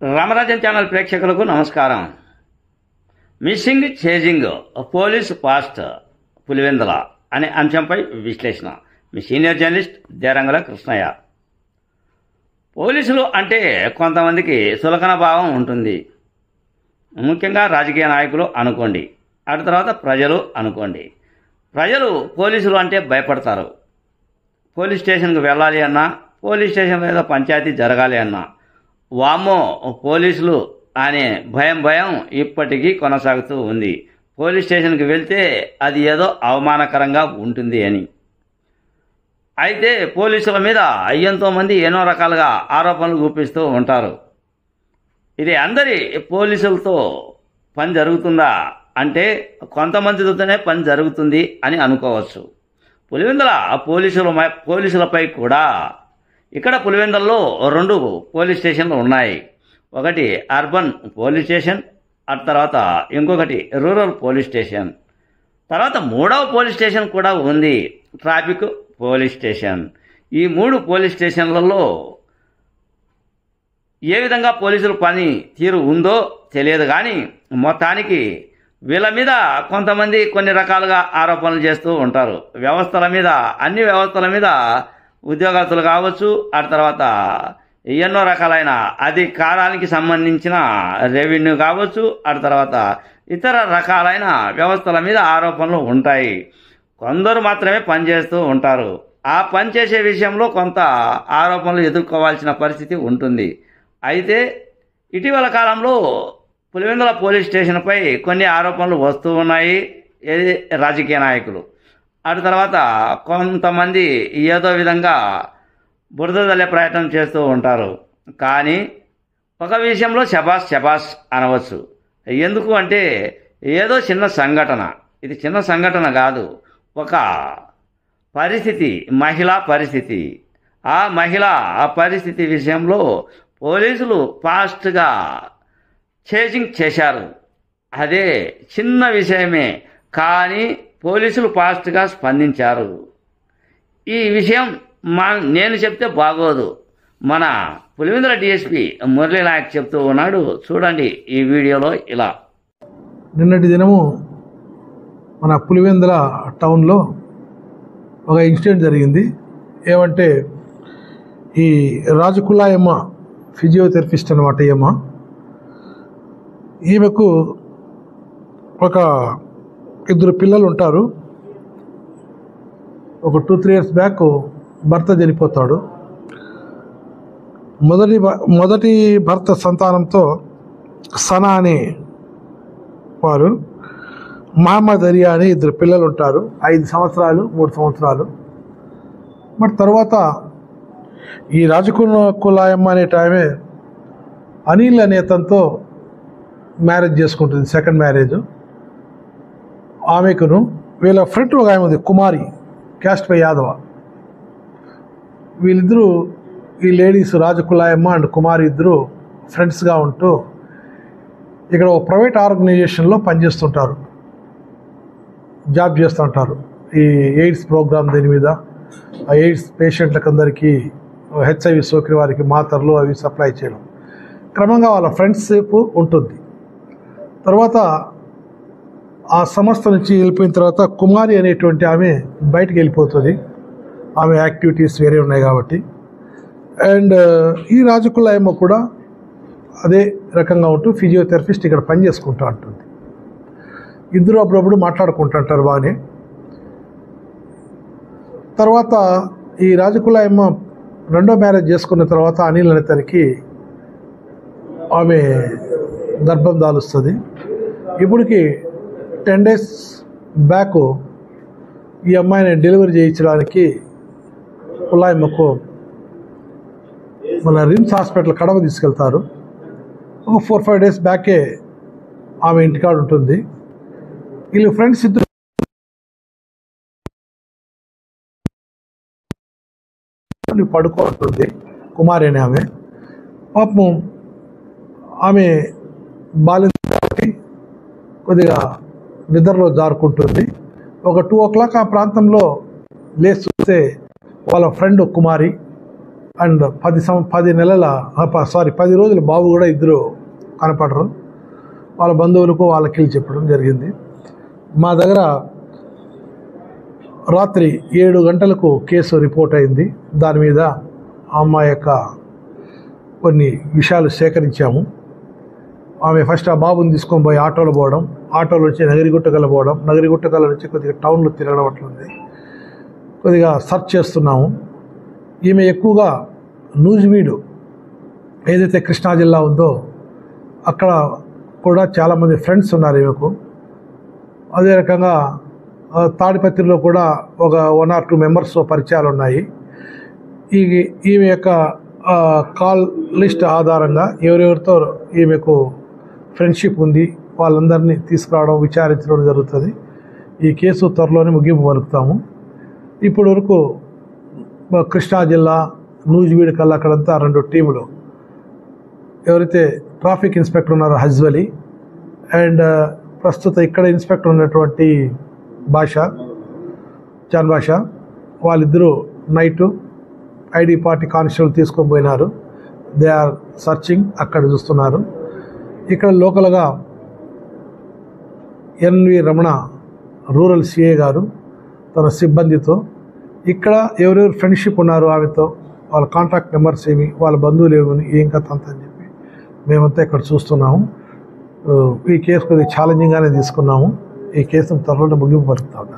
రామరాజ్యం channel ప్రేక్షకులకు నమస్కారం. Missing chasing police past Pulivendula అనే అంశంపై విశ్లేషణ. మీ సీనియర్ జర్నలిస్ట్ దేరంగల కృష్ణయ్య. పోలీసులు అంటే కొంతమందికి సులకన భావం ఉంటుంది. ముఖ్యంగా రాజకీయ నాయకులు అనుకోండి, అటు తర్వాత ప్రజలు అనుకోండి. ప్రజలు పోలీసులు అంటే భయపడతారు. పోలీస్ స్టేషన్కి వెళ్ళాలి అన్నా, పోలీస్ స్టేషన్లో ఏదో పంచాయతీ జరగాలి అన్నా, వామ్మో పోలీసులు అనే భయం ఇప్పటికీ కొనసాగుతూ ఉంది. పోలీస్ స్టేషన్కి వెళ్తే అది ఏదో అవమానకరంగా ఉంటుంది అని. అయితే పోలీసుల మీద ఎంతోమంది ఎన్నో రకాలుగా ఆరోపణలు చూపిస్తూ ఉంటారు. ఇది అందరి పోలీసులతో పని జరుగుతుందా అంటే కొంతమందితోనే పని జరుగుతుంది అని అనుకోవచ్చు. పులివెందుల పోలీసులపై కూడా ఇక్కడ పులివెందులలో 2 పోలీస్ స్టేషన్లు ఉన్నాయి. ఒకటి అర్బన్ పోలీస్ స్టేషన్, ఆ తర్వాత ఇంకొకటి రూరల్ పోలీస్ స్టేషన్. తర్వాత 3వ పోలీస్ స్టేషన్ కూడా ఉంది, ట్రాఫిక్ పోలీస్ స్టేషన్. ఈ 3 పోలీస్ స్టేషన్లలో ఏ విధంగా పోలీసుల పని తీరు ఉందో తెలియదు, కానీ మొత్తానికి వీళ్ళ మీద కొంతమంది కొన్ని రకాలుగా ఆరోపణలు చేస్తూ ఉంటారు. వ్యవస్థల మీద, అన్ని వ్యవస్థల మీద, ఉద్యోగస్తులు కావచ్చు, ఆ తర్వాత ఎన్నో రకాలైన అధికారానికి సంబంధించిన రెవెన్యూ కావచ్చు, ఆ తర్వాత ఇతర రకాలైన వ్యవస్థల మీద ఆరోపణలు ఉంటాయి. కొందరు మాత్రమే పనిచేస్తూ ఉంటారు. ఆ పనిచేసే విషయంలో కొంత ఆరోపణలు ఎదుర్కోవాల్సిన పరిస్థితి ఉంటుంది. అయితే ఇటీవల కాలంలో పులివెందుల పోలీస్ స్టేషన్పై కొన్ని ఆరోపణలు వస్తూ ఉన్నాయి. రాజకీయ నాయకులు, అటు తర్వాత కొంతమంది ఏదో విధంగా బురద జల్లే ప్రయత్నం చేస్తూ ఉంటారు. కానీ ఒక విషయంలో శబాష్ అనవచ్చు. ఎందుకు అంటే ఏదో చిన్న సంఘటన, ఇది చిన్న సంఘటన కాదు, ఒక పరిస్థితి, మహిళా పరిస్థితి. ఆ మహిళా పరిస్థితి విషయంలో పోలీసులు ఫాస్ట్గా చేజింగ్ చేశారు. అదే చిన్న విషయమే, కానీ పోలీసులు ఫాస్ట్గా స్పందించారు. ఈ విషయం నేను చెప్తే బాగోదు, మన పులివెందుల డిఎస్పీ మురళీ నాయక్ చెప్తూ ఉన్నాడు. చూడండి ఈ వీడియోలో. ఇలా నిన్నటి దినము మన పులివెందుల టౌన్లో ఒక ఇన్సిడెంట్ జరిగింది. ఏమంటే ఈ రాజకులాయమ్మ ఫిజియోథెరపిస్ట్ అనమాట. ఈమెకు ఒక 2 పిల్లలు ఉంటారు. ఒక 2-3 ఇయర్స్ బ్యాక్ భర్త చనిపోతాడు. మొదటి భర్త సంతానంతో సనా అనే వారు, మహమ్మద్ అరియా అని 2 పిల్లలు ఉంటారు. 5 సంవత్సరాలు, 3 సంవత్సరాలు. మరి తర్వాత ఈ రాజకులాయమ్మ అనే ఆమె అనిల్ అనే అతనితో మ్యారేజ్ చేసుకుంటుంది, సెకండ్ మ్యారేజ్. ఆమెకును వీళ్ళ ఫ్రెండ్ ఒక ఆమె ఉంది, కుమారి, క్యాస్ట్ బై యాదవ. వీళ్ళిద్దరూ, ఈ లేడీస్ రాజకులాయమ్మ అండ్ కుమారి ఇద్దరు ఫ్రెండ్స్గా ఉంటూ ఇక్కడ ఒక ప్రైవేట్ ఆర్గనైజేషన్లో పనిచేస్తుంటారు, జాబ్ చేస్తుంటారు. ఈ ఎయిడ్స్ ప్రోగ్రామ్ దీని మీద, ఆ ఎయిడ్స్ పేషెంట్లకు అందరికీ HIV సోకిన వారికి మాత్రలు అవి సప్లై చేయడం. క్రమంగా వాళ్ళ ఫ్రెండ్షిప్ ఉంటుంది. తర్వాత ఆ సంస్థ నుంచి వెళ్ళిపోయిన తర్వాత కుమారి అనేటువంటి ఆమె బయటకు వెళ్ళిపోతుంది. ఆమె యాక్టివిటీస్ వేరే ఉన్నాయి కాబట్టి. అండ్ ఈ రాజకులాయమ్మ కూడా అదే రకంగా ఉంటూ ఫిజియోథెరపిస్ట్ ఇక్కడ పని చేసుకుంటూ ఉంటుంది. ఇద్దరు అప్పుడప్పుడు మాట్లాడుకుంటుంటారు బాగానే. తర్వాత ఈ రాజకులాయమ్మ 2వ మ్యారేజ్ చేసుకున్న తర్వాత అనిల్ అనే తనకి ఆమె గర్భం దాలుస్తుంది. ఇప్పటికి 10 days బ్యాక్ ఈ అమ్మాయిని డెలివరీ చేయించడానికి కులాయమ్మకు మన రిమ్స్ హాస్పిటల్ కడప తీసుకెళ్తారు. ఒక 4-5 days బ్యాకే ఆమె ఇంటికాడ ఉంటుంది. వీళ్ళు ఫ్రెండ్స్ ఇద్దరు పడుకుంటుంది. కుమారి అని ఆమె పాపం, ఆమె బాలింత కాబట్టి కొద్దిగా నిద్రలో జారుకుంటుంది. ఒక 2 o'clock ఆ ప్రాంతంలో లేచి చూస్తే వాళ్ళ ఫ్రెండ్ కుమారి అండ్ 10 రోజుల బాబు కూడా ఇద్దరు కనపడరు. వాళ్ళ బంధువులకు వాళ్ళకి వెళ్ళి చెప్పడం జరిగింది. మా దగ్గర రాత్రి 7 గంటలకు కేసు రిపోర్ట్ అయింది. దాని మీద ఆ అమ్మాయి యొక్క కొన్ని విషయాలు సేకరించాము. ఆమె ఫస్ట్ ఆ బాబుని తీసుకొని పోయి ఆటోలో పోవడం, ఆటోలో నుంచి నగిరిగుట్టకల పోవడం, నగిరిగుట్టకల నుంచి కొద్దిగా టౌన్లో తిరగడం అట్లుంది. కొద్దిగా సెర్చ్ చేస్తున్నాము. ఈమె ఎక్కువగా నూజివీడు ఏదైతే కృష్ణా జిల్లా ఉందో అక్కడ కూడా చాలామంది ఫ్రెండ్స్ ఉన్నారు ఈమెకు. అదే రకంగా తాడిపత్రిలో కూడా ఒక 1 or 2 మెంబర్స్ పరిచయాలు ఉన్నాయి. ఈమె యొక్క కాల్ లిస్ట్ ఆధారంగా ఎవరెవరితో ఈమెకు ఫ్రెండ్షిప్ ఉంది వాళ్ళందరినీ తీసుకురావడం, విచారించడం జరుగుతుంది. ఈ కేసు త్వరలోనే ముగింపు పలుకుతాము. ఇప్పటి వరకు కృష్ణా జిల్లా నూజివీడు కల్లా అక్కడంతా 2 టీములు, ఎవరైతే ట్రాఫిక్ ఇన్స్పెక్టర్ ఉన్నారో హజ్వలి అండ్ ప్రస్తుత ఇక్కడ ఇన్స్పెక్టర్ ఉన్నటువంటి జాన్ బాషా, వాళ్ళిద్దరూ నైటు ఐడి పార్టీ కానిస్టేబుల్ తీసుకొని పోయినారు. దే ఆర్ సర్చింగ్, అక్కడ చూస్తున్నారు. ఇక్కడ లోకల్గా ఎన్వి రమణ రూరల్ సిఏ గారు తన సిబ్బందితో ఇక్కడ ఎవరెవరు ఫ్రెండ్షిప్ ఉన్నారు ఆమెతో, వాళ్ళ కాంటాక్ట్ నెంబర్స్ ఏమి, వాళ్ళ బంధువులు ఏమని, ఏం కథ అంత అని చెప్పి మేమంతా ఇక్కడ చూస్తున్నాము. ఈ కేసు కొద్దిగా ఛాలెంజింగ్గానే తీసుకున్నాము. ఈ కేసును త్వరలో ముగింపు పలుకుతాం.